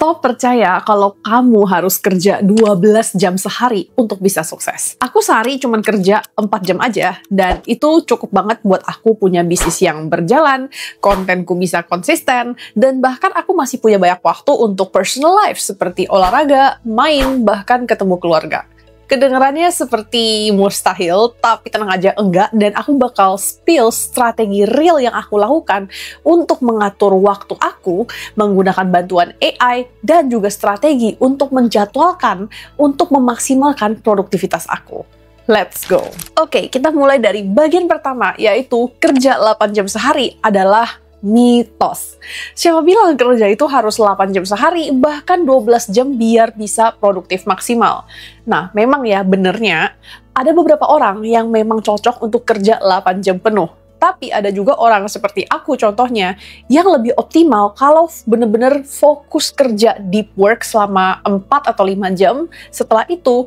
Stop percaya kalau kamu harus kerja 12 jam sehari untuk bisa sukses. Aku sehari cuma kerja 4 jam aja, dan itu cukup banget buat aku punya bisnis yang berjalan, kontenku bisa konsisten, dan bahkan aku masih punya banyak waktu untuk personal life seperti olahraga, main, bahkan ketemu keluarga. Kedengarannya seperti mustahil, tapi tenang aja enggak, dan aku bakal spill strategi real yang aku lakukan untuk mengatur waktu aku menggunakan bantuan AI dan juga strategi untuk menjadwalkan untuk memaksimalkan produktivitas aku. Let's go! Oke, kita mulai dari bagian pertama, yaitu kerja 8 jam sehari adalah mitos. Siapa bilang kerja itu harus 8 jam sehari, bahkan 12 jam biar bisa produktif maksimal? Nah, memang ya benernya, ada beberapa orang yang memang cocok untuk kerja 8 jam penuh. Tapi ada juga orang seperti aku contohnya, yang lebih optimal kalau bener-bener fokus kerja deep work selama 4 atau 5 jam, setelah itu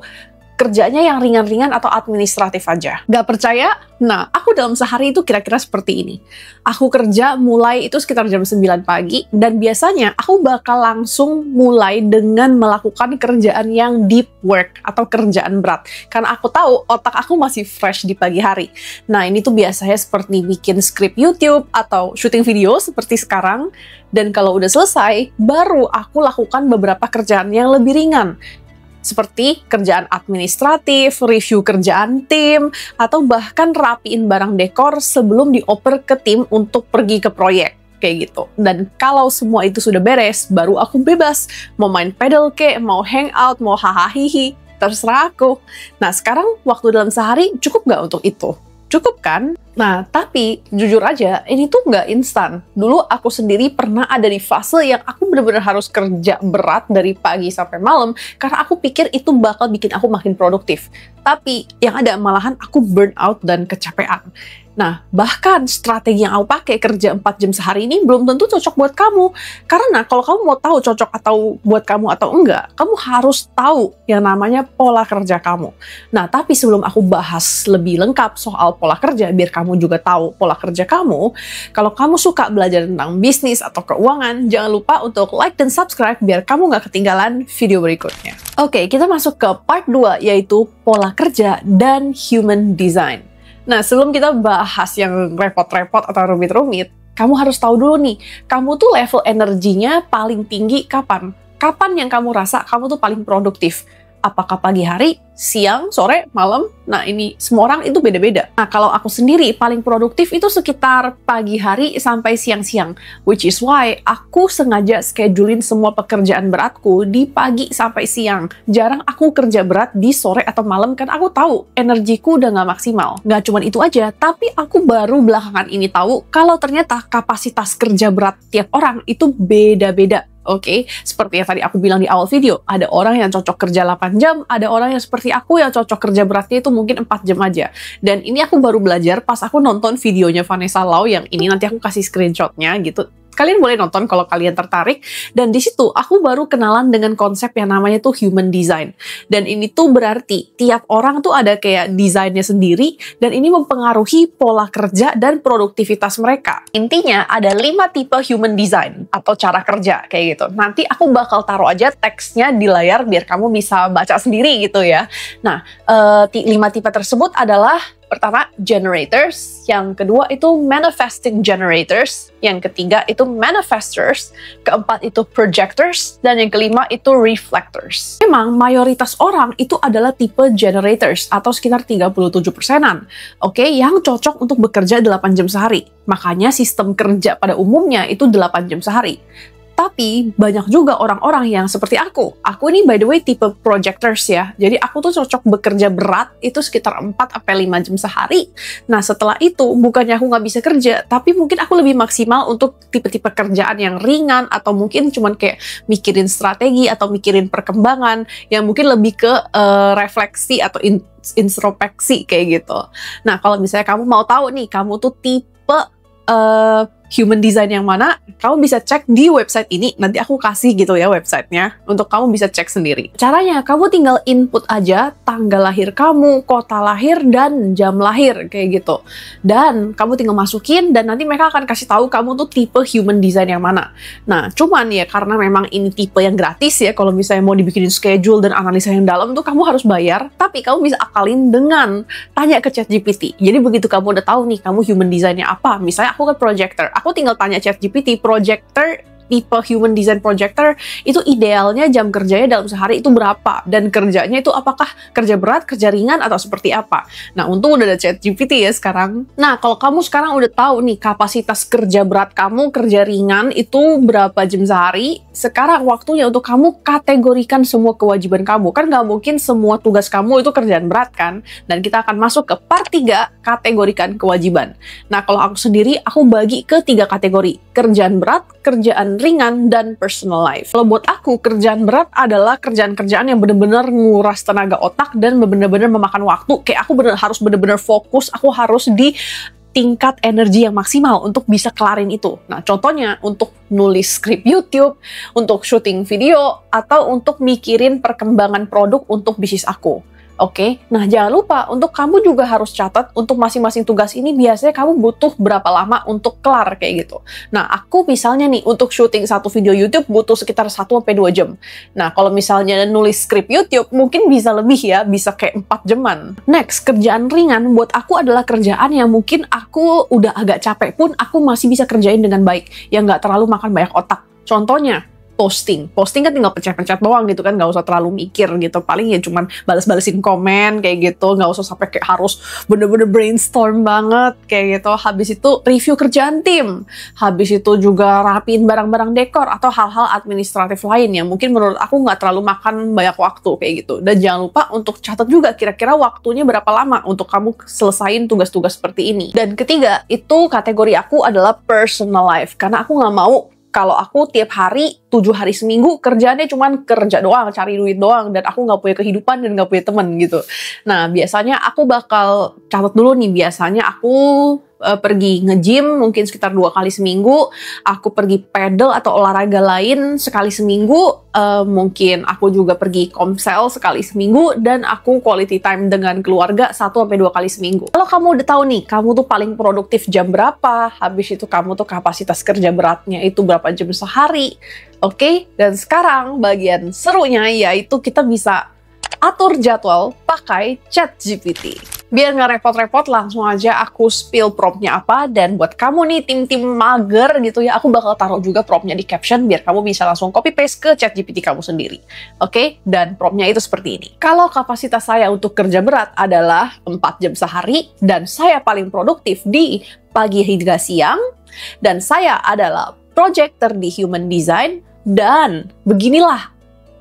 kerjanya yang ringan-ringan atau administratif aja. Gak percaya? Nah, aku dalam sehari itu kira-kira seperti ini. Aku kerja mulai itu sekitar jam 9 pagi, dan biasanya aku bakal langsung mulai dengan melakukan kerjaan yang deep work atau kerjaan berat. Karena aku tahu otak aku masih fresh di pagi hari. Nah, ini tuh biasanya seperti bikin skrip YouTube atau syuting video seperti sekarang. Dan kalau udah selesai, baru aku lakukan beberapa kerjaan yang lebih ringan. Seperti kerjaan administratif, review kerjaan tim, atau bahkan rapiin barang dekor sebelum dioper ke tim untuk pergi ke proyek. Kayak gitu. Dan kalau semua itu sudah beres, baru aku bebas. Mau main pedal kek, mau hangout, mau hahaha, terserah aku. Nah, sekarang waktu dalam sehari cukup nggak untuk itu? Cukup kan? Nah, tapi jujur aja, ini tuh nggak instan. Dulu aku sendiri pernah ada di fase yang aku bener-bener harus kerja berat dari pagi sampai malam, karena aku pikir itu bakal bikin aku makin produktif. Tapi yang ada malahan aku burn out dan kecapean. Nah, bahkan strategi yang aku pakai kerja 4 jam sehari ini belum tentu cocok buat kamu. Karena kalau kamu mau tahu cocok atau buat kamu atau enggak, kamu harus tahu yang namanya pola kerja kamu. Nah, tapi sebelum aku bahas lebih lengkap soal pola kerja, biar kamu juga tahu pola kerja kamu, kalau kamu suka belajar tentang bisnis atau keuangan, jangan lupa untuk like dan subscribe biar kamu nggak ketinggalan video berikutnya. Oke, kita masuk ke part 2, yaitu pola kerja dan human design. Nah, sebelum kita bahas yang repot-repot atau rumit-rumit, kamu harus tahu dulu nih, kamu tuh level energinya paling tinggi kapan? Kapan yang kamu rasa kamu tuh paling produktif? Apakah pagi hari, siang, sore, malam? Nah, ini semua orang itu beda-beda. Nah, kalau aku sendiri paling produktif itu sekitar pagi hari sampai siang-siang. Which is why aku sengaja schedulein semua pekerjaan beratku di pagi sampai siang. Jarang aku kerja berat di sore atau malam, kan aku tahu energiku udah nggak maksimal. Nggak cuma itu aja, tapi aku baru belakangan ini tahu kalau ternyata kapasitas kerja berat tiap orang itu beda-beda. Oke, seperti yang tadi aku bilang di awal video, ada orang yang cocok kerja 8 jam, ada orang yang seperti aku yang cocok kerja beratnya itu mungkin 4 jam aja. Dan ini aku baru belajar pas aku nonton videonya Vanessa Lau yang ini, nanti aku kasih screenshotnya gitu. Kalian boleh nonton kalau kalian tertarik. Dan di situ aku baru kenalan dengan konsep yang namanya tuh human design. Dan ini tuh berarti tiap orang tuh ada kayak desainnya sendiri, dan ini mempengaruhi pola kerja dan produktivitas mereka. Intinya ada 5 tipe human design atau cara kerja kayak gitu. Nanti aku bakal taruh aja teksnya di layar biar kamu bisa baca sendiri gitu ya. Nah, 5 tipe tersebut adalah: pertama, generators. Yang kedua itu manifesting generators. Yang ketiga itu manifestors. Keempat itu projectors. Dan yang kelima itu reflectors. Memang mayoritas orang itu adalah tipe generators atau sekitar 37%-an. Oke, yang cocok untuk bekerja 8 jam sehari. Makanya sistem kerja pada umumnya itu 8 jam sehari. Tapi banyak juga orang-orang yang seperti aku. Aku ini by the way tipe projectors ya. Jadi aku tuh cocok bekerja berat itu sekitar 4-5 jam sehari. Nah, setelah itu bukannya aku nggak bisa kerja, tapi mungkin aku lebih maksimal untuk tipe-tipe kerjaan yang ringan, atau mungkin cuman kayak mikirin strategi atau mikirin perkembangan yang mungkin lebih ke refleksi atau introspeksi kayak gitu. Nah, kalau misalnya kamu mau tahu nih, kamu tuh tipe human design yang mana, kamu bisa cek di website ini. Nanti aku kasih gitu ya websitenya, untuk kamu bisa cek sendiri. Caranya, kamu tinggal input aja tanggal lahir kamu, kota lahir, dan jam lahir, kayak gitu. Dan kamu tinggal masukin, dan nanti mereka akan kasih tahu kamu tuh tipe human design yang mana. Nah, cuman ya karena memang ini tipe yang gratis ya, kalau misalnya mau dibikinin schedule dan analisa yang dalam tuh kamu harus bayar, tapi kamu bisa akalin dengan tanya ke ChatGPT. Jadi begitu kamu udah tahu nih, kamu human design-nya apa, misalnya aku kan projector, aku tinggal tanya ChatGPT, projector, tipe human design projector itu idealnya jam kerjanya dalam sehari itu berapa, dan kerjanya itu apakah kerja berat, kerja ringan, atau seperti apa. Nah, untung udah ada ChatGPT ya sekarang. Nah, kalau kamu sekarang udah tahu nih kapasitas kerja berat kamu, kerja ringan itu berapa jam sehari, sekarang waktunya untuk kamu kategorikan semua kewajiban kamu. Kan nggak mungkin semua tugas kamu itu kerjaan berat kan, dan kita akan masuk ke part 3, kategorikan kewajiban. Nah, kalau aku sendiri, aku bagi ke 3 kategori, kerjaan berat, kerjaan ringan, dan personal life. Kalau buat aku, kerjaan berat adalah kerjaan-kerjaan yang benar-benar nguras tenaga otak dan benar-benar memakan waktu. Kayak aku harus benar-benar fokus, aku harus di tingkat energi yang maksimal untuk bisa kelarin itu. Nah, contohnya untuk nulis skrip YouTube, untuk syuting video, atau untuk mikirin perkembangan produk untuk bisnis aku. Oke, nah jangan lupa untuk kamu juga harus catat untuk masing-masing tugas ini biasanya kamu butuh berapa lama untuk kelar kayak gitu. Nah, aku misalnya nih untuk syuting satu video YouTube butuh sekitar 1-2 jam. Nah, kalau misalnya nulis skrip YouTube mungkin bisa lebih ya, bisa kayak 4 jaman. Next, kerjaan ringan buat aku adalah kerjaan yang mungkin aku udah agak capek pun aku masih bisa kerjain dengan baik, yang nggak terlalu makan banyak otak. Contohnya, posting kan tinggal pencet-pencet doang gitu kan, nggak usah terlalu mikir gitu, paling ya cuman bales-balesin komen kayak gitu, nggak usah sampai kayak harus bener-bener brainstorm banget kayak gitu. Habis itu review kerjaan tim, habis itu juga rapiin barang-barang dekor atau hal-hal administratif lain yang mungkin menurut aku nggak terlalu makan banyak waktu kayak gitu. Dan jangan lupa untuk catat juga kira-kira waktunya berapa lama untuk kamu selesain tugas-tugas seperti ini. Dan ketiga, itu kategori aku adalah personal life, karena aku nggak mau kalau aku tiap hari, 7 hari seminggu, kerjaannya cuman kerja doang, cari duit doang, dan aku nggak punya kehidupan dan nggak punya temen gitu. Nah, biasanya aku bakal catat dulu nih, biasanya aku pergi nge-gym mungkin sekitar 2 kali seminggu, aku pergi pedal atau olahraga lain sekali seminggu, mungkin aku juga pergi komsel sekali seminggu, dan aku quality time dengan keluarga 1-2 kali seminggu. Kalau kamu udah tahu nih, kamu tuh paling produktif jam berapa, habis itu kamu tuh kapasitas kerja beratnya itu berapa jam sehari, oke? Dan sekarang bagian serunya yaitu kita bisa atur jadwal pakai ChatGPT. Biar nggak repot-repot, langsung aja aku spill promptnya apa. Dan buat kamu nih tim-tim mager gitu ya, aku bakal taruh juga promptnya di caption biar kamu bisa langsung copy-paste ke ChatGPT kamu sendiri. Oke? Dan promptnya itu seperti ini. Kalau kapasitas saya untuk kerja berat adalah 4 jam sehari, dan saya paling produktif di pagi hingga siang, dan saya adalah projector di human design, dan beginilah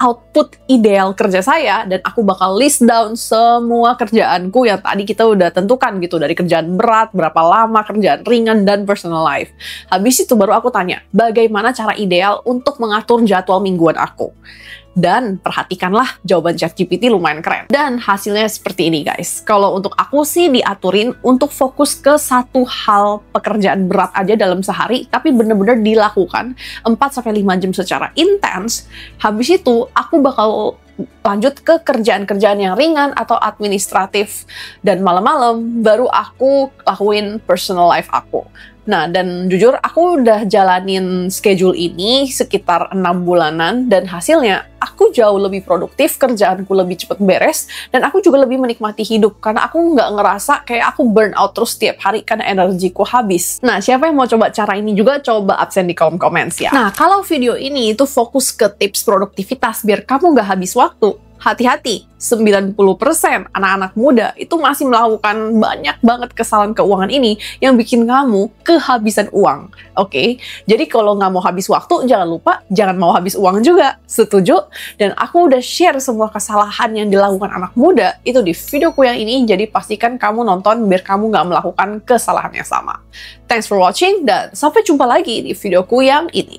output ideal kerja saya, dan aku bakal list down semua kerjaanku yang tadi kita udah tentukan gitu, dari kerjaan berat, berapa lama, kerjaan ringan, dan personal life. Habis itu baru aku tanya, bagaimana cara ideal untuk mengatur jadwal mingguan aku? Dan perhatikanlah jawaban ChatGPT lumayan keren. Dan hasilnya seperti ini guys. Kalau untuk aku sih diaturin untuk fokus ke satu hal pekerjaan berat aja dalam sehari, tapi bener-bener dilakukan 4-5 jam secara intens. Habis itu aku bakal lanjut ke kerjaan-kerjaan yang ringan atau administratif, dan malam-malam baru aku lakuin personal life aku. Nah, dan jujur aku udah jalanin schedule ini sekitar 6 bulanan, dan hasilnya aku jauh lebih produktif, kerjaanku lebih cepet beres, dan aku juga lebih menikmati hidup karena aku nggak ngerasa kayak aku burn out terus tiap hari karena energiku habis. Nah, siapa yang mau coba cara ini juga, coba absen di kolom komen ya. Nah, kalau video ini itu fokus ke tips produktivitas biar kamu nggak habis waktu, hati-hati, 90% anak-anak muda itu masih melakukan banyak banget kesalahan keuangan ini yang bikin kamu kehabisan uang. Oke? Jadi kalau nggak mau habis waktu, jangan lupa jangan mau habis uang juga. Setuju? Dan aku udah share semua kesalahan yang dilakukan anak muda itu di videoku yang ini, jadi pastikan kamu nonton biar kamu nggak melakukan kesalahan yang sama. Thanks for watching, dan sampai jumpa lagi di videoku yang ini.